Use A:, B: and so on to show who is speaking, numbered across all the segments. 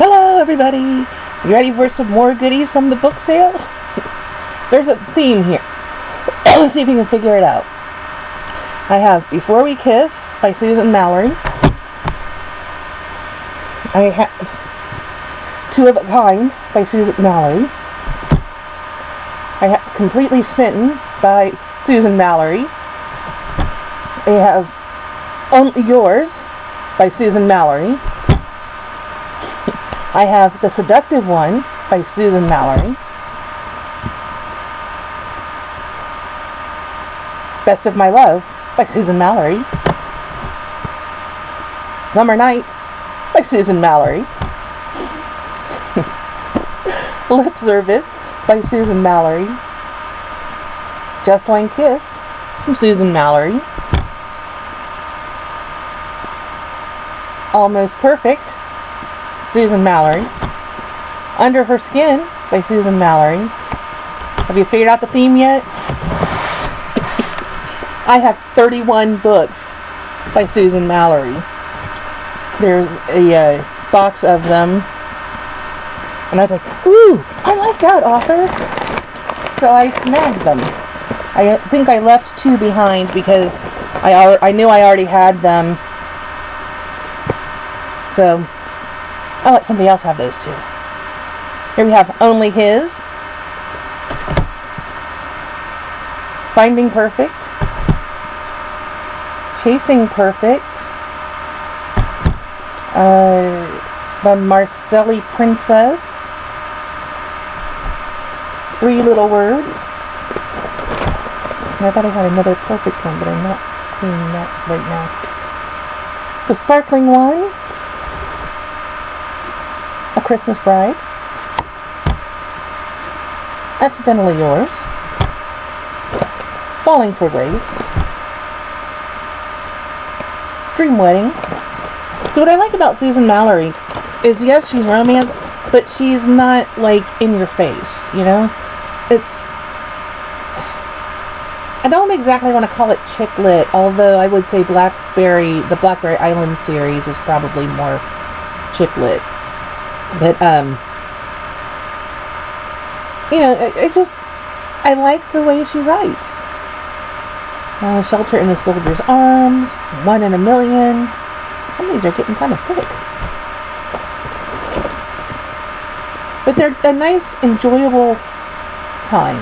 A: Hello everybody! You ready for some more goodies from the book sale? There's a theme here. Let's see if you can figure it out. I have Before We Kiss by Susan Mallery. I have Two of a Kind by Susan Mallery. I have Completely Smitten by Susan Mallery. I have Only Yours by Susan Mallery. I have The Seductive One by Susan Mallery. Best of My Love by Susan Mallery. Summer Nights by Susan Mallery. Lip Service by Susan Mallery. Just One Kiss from Susan Mallery. Almost Perfect, Susan Mallery. Under Her Skin by Susan Mallery. Have you figured out the theme yet? I have 31 books by Susan Mallery. There's a box of them. And I was like, ooh, I like that author. So I snagged them. I think I left two behind because I knew I already had them. So I'll let somebody else have those two. Here we have Only His, Finding Perfect, Chasing Perfect, The Marcelli Princess, Three Little Words. And I thought I had another perfect one, but I'm not seeing that right now. The Sparkling One, A Christmas Bride, Accidentally Yours, Falling for Grace, Dream Wedding. So what I like about Susan Mallery is, yes, she's romance, but she's not like in your face, you know? I don't exactly want to call it chick lit, although I would say the Blackberry Island series is probably more chick lit. But, you know, I like the way she writes. Shelter in a Soldier's Arms, One in a Million. Some of these are getting kind of thick. But they're a nice, enjoyable time.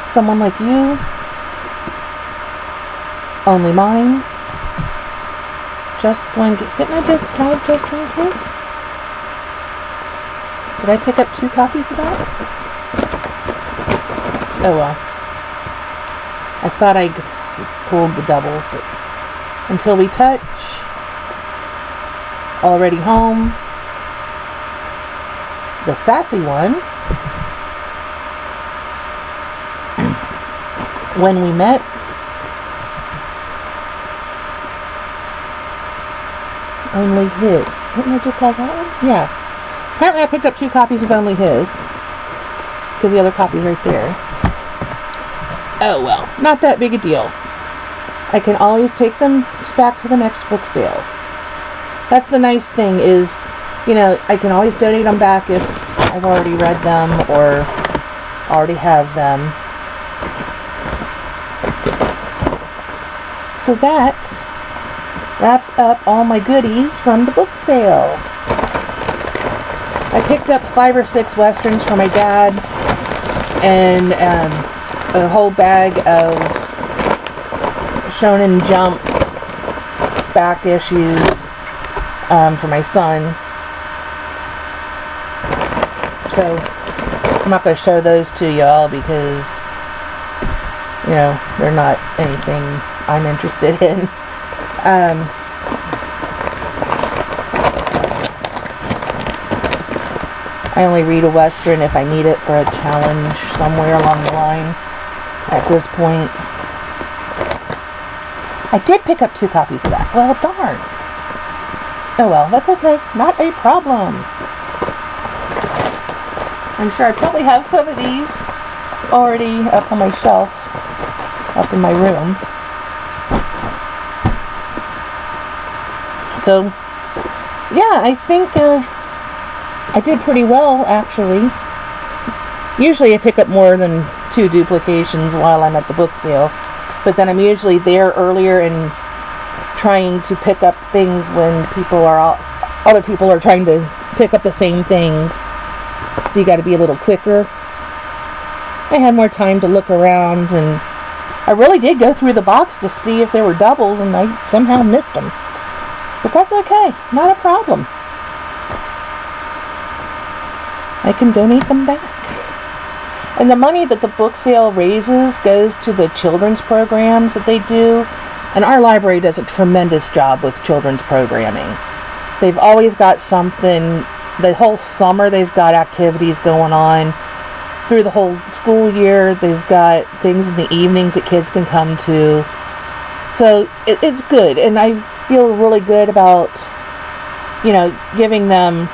A: Someone Like You, Only Mine, Just One Kiss. Didn't I just have Just One Kiss? Did I pick up two copies of that? Oh well. I thought I pulled the doubles, but Until We Touch, Already Home, The Sassy One, When We Met, Only His. Didn't I just have that one? Yeah. Apparently I picked up two copies of Only His, because the other copy's right there. Oh well, not that big a deal. I can always take them back to the next book sale. That's the nice thing is, you know, I can always donate them back if I've already read them or already have them. So that wraps up all my goodies from the book sale. I picked up 5 or 6 westerns for my dad and a whole bag of Shonen Jump back issues for my son. So I'm not going to show those to y'all because, you know, they're not anything I'm interested in. I only read a western if I need it for a challenge somewhere along the line at this point. I did pick up 2 copies of that. Well, darn. Oh well, that's okay. Not a problem. I'm sure I probably have some of these already up on my shelf, up in my room. So, yeah, I think I did pretty well, actually. Usually I pick up more than 2 duplications while I'm at the book sale, but then I'm usually there earlier and trying to pick up things when other people are trying to pick up the same things. So you got to be a little quicker. I had more time to look around, and I really did go through the box to see if there were doubles, and I somehow missed them. But that's okay, not a problem. I can donate them back. And the money that the book sale raises goes to the children's programs that they do. And our library does a tremendous job with children's programming. They've always got something. The whole summer they've got activities going on. Through the whole school year they've got things in the evenings that kids can come to. So it's good. And I feel really good about, giving them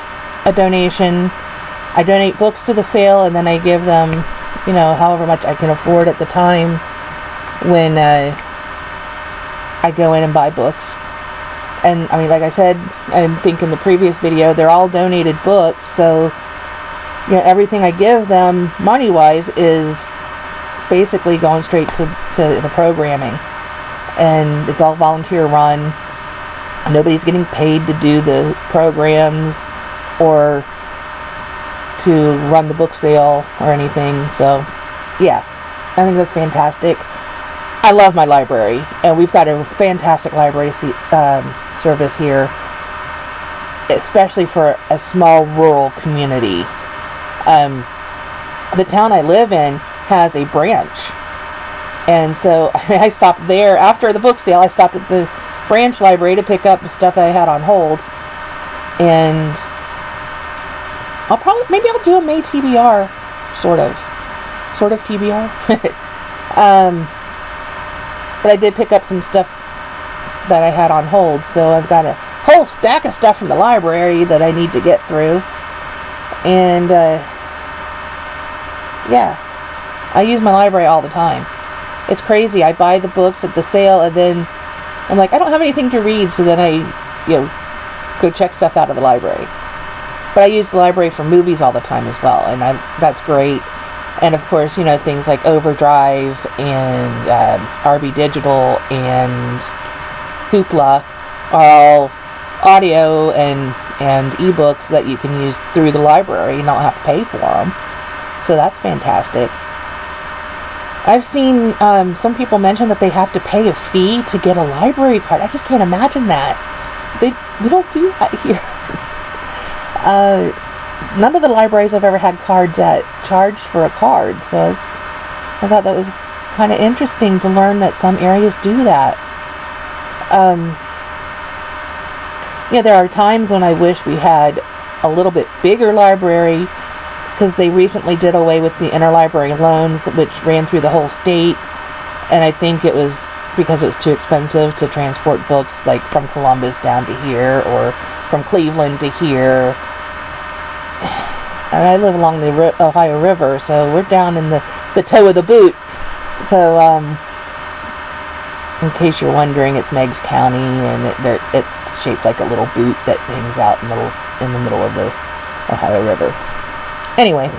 A: a donation. I donate books to the sale, and then I give them, however much I can afford at the time when I go in and buy books. And I mean, like I said, I think in the previous video, they're all donated books, so everything I give them money-wise is basically going straight to the programming. And it's all volunteer run. Nobody's getting paid to do the programs or to run the book sale or anything. So yeah, I think that's fantastic. I love my library, and we've got a fantastic library service here, especially for a small rural community. The town I live in has a branch, and so I stopped there after the book sale. I stopped at the branch library to pick up the stuff that I had on hold, and maybe I'll do a May TBR, sort of TBR. But I did pick up some stuff that I had on hold, so I've got a whole stack of stuff from the library that I need to get through. And yeah, I use my library all the time. It's crazy. I buy the books at the sale, and then I'm like, I don't have anything to read, so then I go check stuff out of the library. But I use the library for movies all the time as well, and that's great. And of course, things like Overdrive and RB Digital and Hoopla are all audio and ebooks that you can use through the library and not have to pay for them. So that's fantastic. I've seen some people mention that they have to pay a fee to get a library card. I just can't imagine that. We don't do that here. None of the libraries I've ever had cards at charged for a card, so I thought that was kind of interesting to learn that some areas do that. There are times when I wish we had a little bit bigger library, because they recently did away with the interlibrary loans, which ran through the whole state, and I think it was because it was too expensive to transport books like from Columbus down to here, or from Cleveland to here. And I live along the Ohio River, so we're down in the toe of the boot. So, in case you're wondering, it's Meigs County, and it's shaped like a little boot that hangs out in the middle of the Ohio River. Anyway,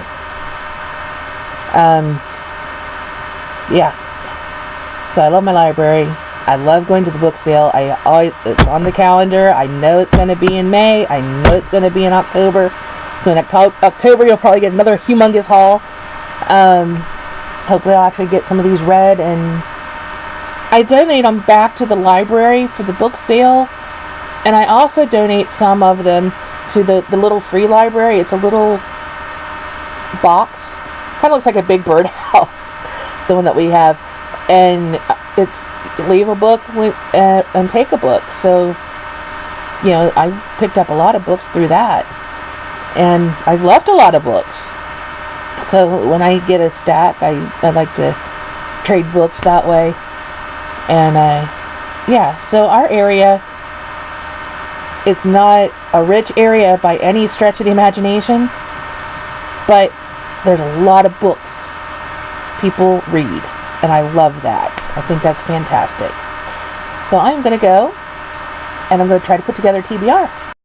A: yeah. So I love my library. I love going to the book sale. It's on the calendar. I know it's going to be in May. I know it's going to be in October. So in October, you'll probably get another humongous haul. Hopefully I'll actually get some of these read, and I donate them back to the library for the book sale, and I also donate some of them to the little free library. It's a little box, kind of looks like a big birdhouse, the one that we have, and it's leave a book and take a book. So I've picked up a lot of books through that, and I've left a lot of books. So when I get a stack, I like to trade books that way. And so our area, it's not a rich area by any stretch of the imagination, but there's a lot of books people read, and I love that. I think that's fantastic. So I'm going to go, and I'm going to try to put together TBR.